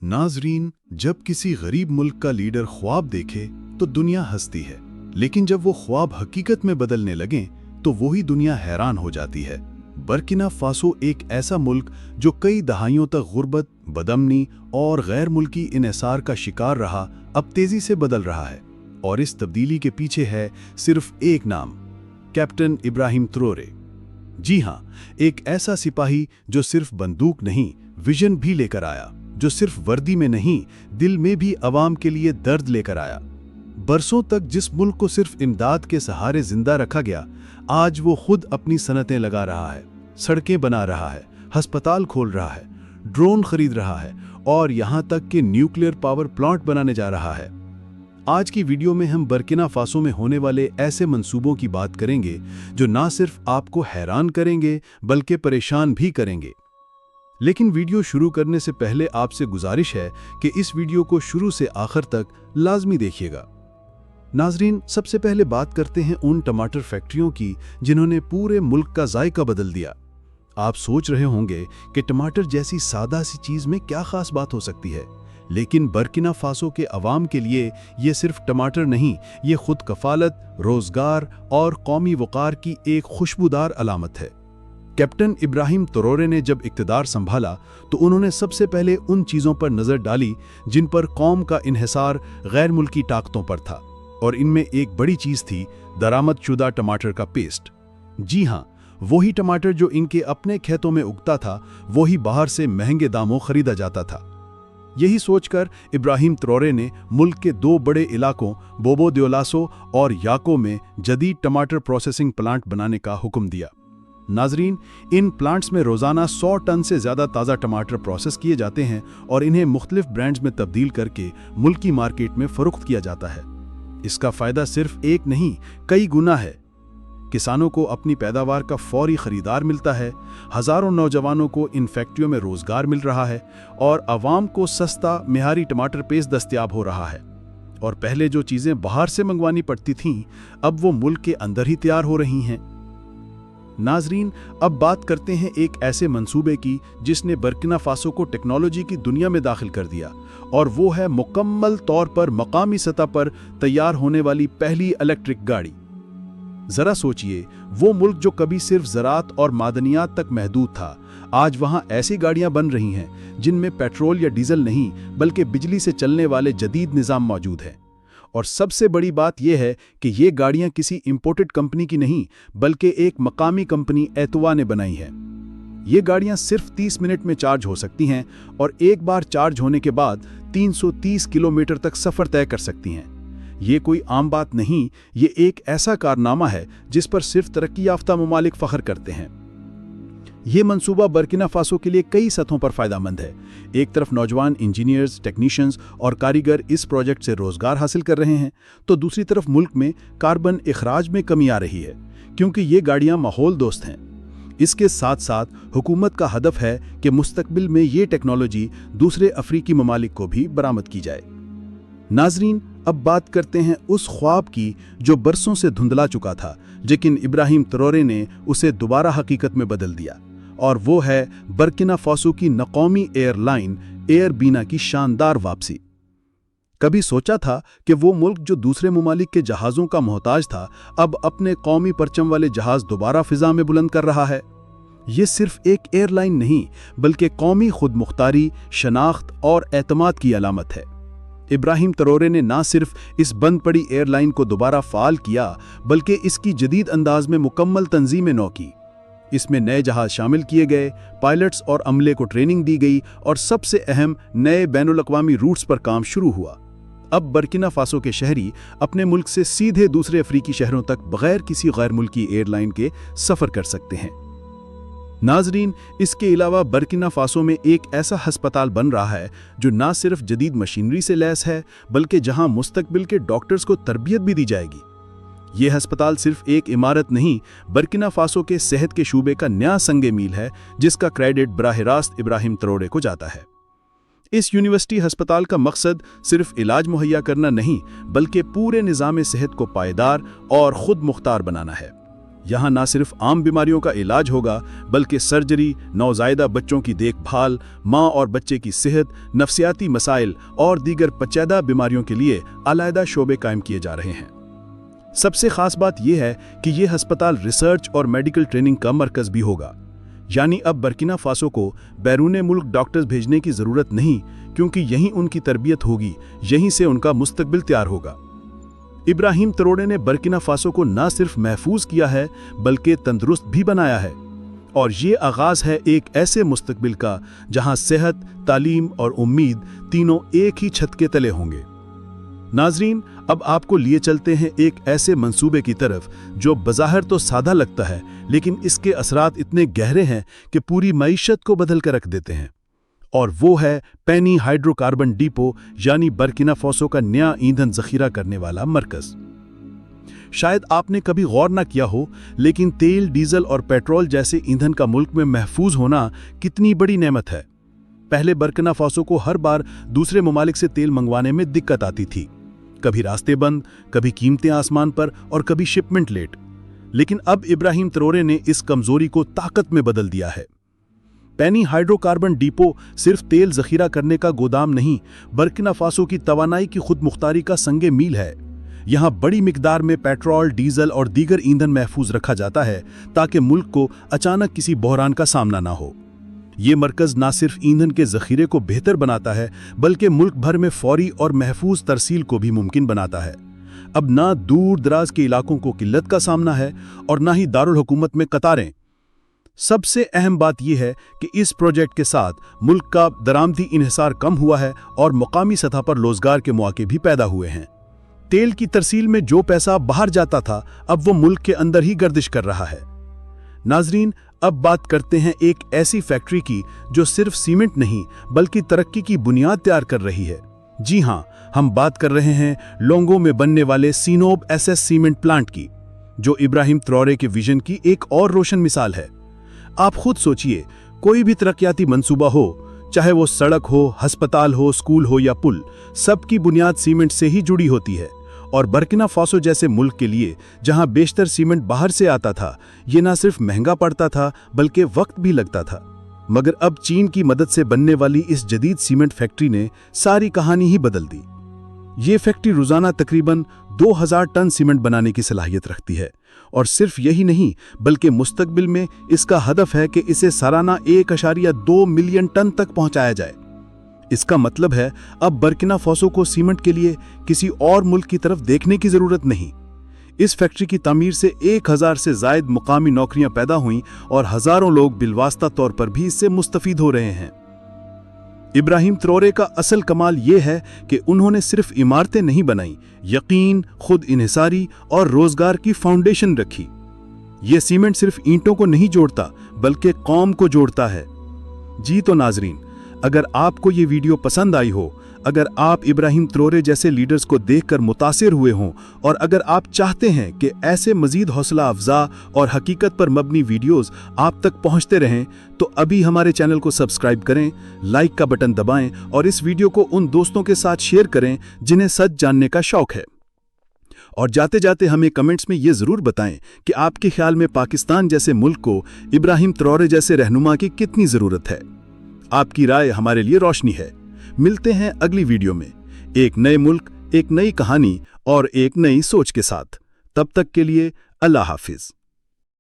नाजरीन, जब किसी गरीब मुल्क का लीडर ख्वाब देखे तो दुनिया हंसती है, लेकिन जब वो ख्वाब हकीकत में बदलने लगें तो वही दुनिया हैरान हो जाती है। बर्किना फासो एक ऐसा मुल्क जो कई दहाइयों तक गुर्बत, बदअमनी और गैर मुल्की इन्हिसार का शिकार रहा, अब तेजी से बदल रहा है। और इस तब्दीली के पीछे है सिर्फ एक नाम, कैप्टन इब्राहिम ट्रोरे। जी हाँ, एक ऐसा सिपाही जो सिर्फ बंदूक नहीं, विजन भी लेकर आया, जो सिर्फ वर्दी में नहीं, दिल में भी अवाम के लिए दर्द लेकर आया। बरसों तक जिस मुल्क को सिर्फ इमदाद के सहारे जिंदा रखा गया, आज वो खुद अपनी सनतें लगा रहा है, सड़कें बना रहा है, अस्पताल खोल रहा है, ड्रोन खरीद रहा है और यहां तक कि न्यूक्लियर पावर प्लांट बनाने जा रहा है। आज की वीडियो में हम बर्किना फासो में होने वाले ऐसे मंसूबों की बात करेंगे जो ना सिर्फ आपको हैरान करेंगे बल्कि परेशान भी करेंगे। लेकिन वीडियो शुरू करने से पहले आपसे गुजारिश है कि इस वीडियो को शुरू से आखिर तक लाजमी देखिएगा। नाजरीन, सबसे पहले बात करते हैं उन टमाटर फैक्ट्रियों की जिन्होंने पूरे मुल्क का जायका बदल दिया। आप सोच रहे होंगे कि टमाटर जैसी सादा सी चीज में क्या खास बात हो सकती है, लेकिन बर्किना फासो के अवाम के लिए ये सिर्फ टमाटर नहीं, ये खुद कफालत, रोजगार और कौमी वक़ार की एक खुशबूदार अलामत है। कैप्टन इब्राहिम ट्रोरे ने जब इक़्तिदार संभाला तो उन्होंने सबसे पहले उन चीज़ों पर नज़र डाली जिन पर कौम का इन्हिसार गैर मुल्की ताकतों पर था, और इनमें एक बड़ी चीज़ थी दरामदशुदा टमाटर का पेस्ट। जी हाँ, वही टमाटर जो इनके अपने खेतों में उगता था, वही बाहर से महंगे दामों खरीदा जाता था। यही सोचकर इब्राहिम ट्रोरे ने मुल्क के दो बड़े इलाकों बोबो द्योलासो और याको में जदीद टमाटर प्रोसेसिंग प्लांट बनाने का हुक्म दिया। नाजरीन, इन प्लांट्स में रोज़ाना 100 टन से ज़्यादा ताज़ा टमाटर प्रोसेस किए जाते हैं और इन्हें मुख्तलिफ ब्रांड्स में तब्दील करके मुल्की मार्केट में फ़रोख्त किया जाता है। इसका फ़ायदा सिर्फ एक नहीं, कई गुना है। किसानों को अपनी पैदावार का फौरी ख़रीदार मिलता है, हज़ारों नौजवानों को इन फैक्ट्रियों में रोज़गार मिल रहा है और आवाम को सस्ता मेहारी टमाटर पेस्ट दस्तयाब हो रहा है। और पहले जो चीज़ें बाहर से मंगवानी पड़ती थीं, अब वो मुल्क के अंदर ही तैयार हो रही हैं। नाजरीन, अब बात करते हैं एक ऐसे मंसूबे की जिसने बर्किना फासो को टेक्नोलॉजी की दुनिया में दाखिल कर दिया, और वो है मुकम्मल तौर पर मकामी सतह पर तैयार होने वाली पहली इलेक्ट्रिक गाड़ी। जरा सोचिए, वो मुल्क जो कभी सिर्फ ज़राअत और मादनियात तक महदूद था, आज वहाँ ऐसी गाड़ियाँ बन रही हैं जिनमें पेट्रोल या डीजल नहीं बल्कि बिजली से चलने वाले जदीद निज़ाम मौजूद हैं। और सबसे बड़ी बात यह है कि ये गाड़ियां किसी इंपोर्टेड कंपनी की नहीं बल्कि एक मकामी कंपनी एतुवा ने बनाई है। ये गाड़ियां सिर्फ 30 मिनट में चार्ज हो सकती हैं और एक बार चार्ज होने के बाद 330 किलोमीटर तक सफ़र तय कर सकती हैं। ये कोई आम बात नहीं, ये एक ऐसा कारनामा है जिस पर सिर्फ तरक्की याफ्ता ममालिक फ़ख्र करते हैं। ये मंसूबा बर्किना फासो के लिए कई सतहों पर फ़ायदेमंद है। एक तरफ नौजवान इंजीनियर्स, टेक्नीशियंस और कारीगर इस प्रोजेक्ट से रोज़गार हासिल कर रहे हैं, तो दूसरी तरफ मुल्क में कार्बन इखराज में कमी आ रही है, क्योंकि ये गाड़ियाँ माहौल दोस्त हैं। इसके साथ साथ हुकूमत का हदफ है कि मुस्तकबिल में ये टेक्नोलॉजी दूसरे अफ्रीकी ममालिक को भी बरामद की जाए। नाजरीन, अब बात करते हैं उस ख्वाब की जो बरसों से धुंधला चुका था, लेकिन इब्राहिम ट्रोरे ने उसे दोबारा हकीकत में बदल दिया, और वो है बर्किना फासो की नकौमी एयरलाइन एयर बीना की शानदार वापसी। कभी सोचा था कि वो मुल्क जो दूसरे ममालिक के जहाज़ों का मोहताज था, अब अपने कौमी परचम वाले जहाज़ दोबारा फिजा में बुलंद कर रहा है। ये सिर्फ एक एयरलाइन नहीं बल्कि कौमी खुदमुख्तारी, शनाख्त और एतमाद की अलामत है। इब्राहिम ट्रोरे ने ना सिर्फ इस बंद पड़ी एयरलाइन को दोबारा फाल किया बल्कि इसकी जदीद अंदाज में मुकम्मल तंजीम नौ की। इसमें नए जहाज शामिल किए गए, पायलट्स और अमले को ट्रेनिंग दी गई और सबसे अहम, नए बैनुल-अक़वामी रूट्स पर काम शुरू हुआ। अब बर्किना फासो के शहरी अपने मुल्क से सीधे दूसरे अफ्रीकी शहरों तक बगैर किसी गैर मुल्की एयरलाइन के सफ़र कर सकते हैं। नाजरीन, इसके अलावा बर्किना फासो में एक ऐसा हस्पताल बन रहा है जो ना सिर्फ जदीद मशीनरी से लैस है बल्कि जहां मुस्तकबिल के डॉक्टर्स को तरबियत भी दी जाएगी। ये हस्पताल सिर्फ एक इमारत नहीं, बर्किना फासो के सेहत के शूबे का नया संगे मील है जिसका क्रेडिट बराह रास्त इब्राहिम ट्रोरे को जाता है। इस यूनिवर्सिटी हस्पताल का मकसद सिर्फ इलाज मुहैया करना नहीं बल्कि पूरे निज़ाम सेहत को पायदार और खुद मुख्तार बनाना है। यहाँ ना सिर्फ आम बीमारियों का इलाज होगा, बल्कि सर्जरी, नवजायदा बच्चों की देखभाल, माँ और बच्चे की सेहत, नफ्सियाती मसाइल और दीगर पेचीदा बीमारियों के लिए अलग शोबे कायम किए जा रहे हैं। सबसे खास बात यह है कि यह अस्पताल रिसर्च और मेडिकल ट्रेनिंग का मरकज भी होगा। यानी अब बर्किना फासो को बैरून मुल्क डॉक्टर्स भेजने की जरूरत नहीं, क्योंकि यहीं उनकी तरबियत होगी, यहीं से उनका मुस्तकबिल तैयार होगा। इब्राहिम ट्रोरे ने बर्किना फासो को न सिर्फ महफूज किया है, बल्कि तंदुरुस्त भी बनाया है। और ये आगाज है एक ऐसे मुस्तकबिल का जहां सेहत, तालीम और उम्मीद तीनों एक ही छत के तले होंगे। नाजरीन, अब आपको लिए चलते हैं एक ऐसे मंसूबे की तरफ जो बज़ाहिर तो सादा लगता है, लेकिन इसके असरात इतने गहरे हैं कि पूरी मईशत को बदल कर रख देते हैं। और वो है पेनी हाइड्रोकार्बन डिपो, यानी बर्किना फासो का नया ईंधन जखीरा करने वाला मरकज। शायद आपने कभी गौर ना किया हो, लेकिन तेल, डीजल और पेट्रोल जैसे ईंधन का मुल्क में महफूज होना कितनी बड़ी नेमत है। पहले बर्किना फासो को हर बार दूसरे ममालिक से तेल मंगवाने में दिक्कत आती थी। कभी रास्ते बंद, कभी कीमतें आसमान पर और कभी शिपमेंट लेट। लेकिन अब इब्राहिम ट्रोरे ने इस कमजोरी को ताकत में बदल दिया है। पेनी हाइड्रोकार्बन डिपो सिर्फ तेल जखीरा करने का गोदाम नहीं, बर्किना फासो की तवानाई की खुद मुख्तारी का संगे मील है। यहाँ बड़ी मिकदार में पेट्रोल, डीजल और दीगर ईंधन महफूज रखा जाता है, ताकि मुल्क को अचानक किसी बहरान का सामना ना हो। ये मरकज ना सिर्फ ईंधन के जखीरे को बेहतर बनाता है, बल्कि मुल्क भर में फौरी और महफूज तरसील को भी मुमकिन बनाता है। अब ना दूर दराज के इलाकों को किल्लत का सामना है और ना ही दारुल हुकूमत में कतारें। सबसे अहम बात यह है कि इस प्रोजेक्ट के साथ मुल्क का दरामदी इन्हिसार कम हुआ है और मुकामी सतह पर रोजगार के मौके भी पैदा हुए हैं। तेल की तरसील में जो पैसा बाहर जाता था, अब वो मुल्क के अंदर ही गर्दिश कर रहा है। नाजरीन, अब बात करते हैं एक ऐसी फैक्ट्री की जो सिर्फ सीमेंट नहीं, बल्कि तरक्की की बुनियाद तैयार कर रही है। जी हां, हम बात कर रहे हैं लोंगो में बनने वाले सिनोब एसएस सीमेंट प्लांट की, जो इब्राहिम ट्रोरे के विजन की एक और रोशन मिसाल है। आप खुद सोचिए, कोई भी तरक्याती मंसूबा हो, चाहे वो सड़क हो, अस्पताल हो, स्कूल हो या पुल, सबकी बुनियाद सीमेंट से ही जुड़ी होती है। और बर्किना फासो जैसे मुल्क के लिए, जहां बेशतर सीमेंट बाहर से आता था, ये ना सिर्फ महंगा पड़ता था, बल्कि वक्त भी लगता था। मगर अब चीन की मदद से बनने वाली इस जदीद सीमेंट फैक्ट्री ने सारी कहानी ही बदल दी। ये फैक्ट्री रोजाना तकरीबन 2000 टन सीमेंट बनाने की सलाहियत रखती है। और सिर्फ यही नहीं, बल्कि मुस्तकबिल में इसका हदफ है कि इसे सालाना 1.2 मिलियन टन तक पहुंचाया जाए। इसका मतलब है अब बर्किना फासो को सीमेंट के लिए किसी और मुल्क की तरफ देखने की जरूरत नहीं। इस फैक्ट्री की तामीर से 1000 से जायद मुकामी नौकरियां पैदा हुईं और हजारों लोग बिलवास्ता तौर पर भी इससे मुस्तफीद हो रहे हैं। इब्राहिम ट्रोरे का असल कमाल यह है कि उन्होंने सिर्फ इमारतें नहीं बनाई, यकीन, खुद इन्हिसारी और रोजगार की फाउंडेशन रखी। यह सीमेंट सिर्फ ईंटों को नहीं जोड़ता, बल्कि कौम को जोड़ता है। जी तो नाजरीन, अगर आपको ये वीडियो पसंद आई हो, अगर आप इब्राहिम ट्रोरे जैसे लीडर्स को देखकर मुतासिर हुए हों, और अगर आप चाहते हैं कि ऐसे मजीद हौसला अफजा और हकीकत पर मबनी वीडियोस आप तक पहुंचते रहें, तो अभी हमारे चैनल को सब्सक्राइब करें, लाइक का बटन दबाएं और इस वीडियो को उन दोस्तों के साथ शेयर करें जिन्हें सच जानने का शौक है। और जाते जाते हमें कमेंट्स में ये ज़रूर बताएं कि आपके ख्याल में पाकिस्तान जैसे मुल्क को इब्राहिम ट्रोरे जैसे रहनुमा की कितनी ज़रूरत है। आपकी राय हमारे लिए रोशनी है। मिलते हैं अगली वीडियो में, एक नए मुल्क, एक नई कहानी और एक नई सोच के साथ। तब तक के लिए अल्लाह हाफिज।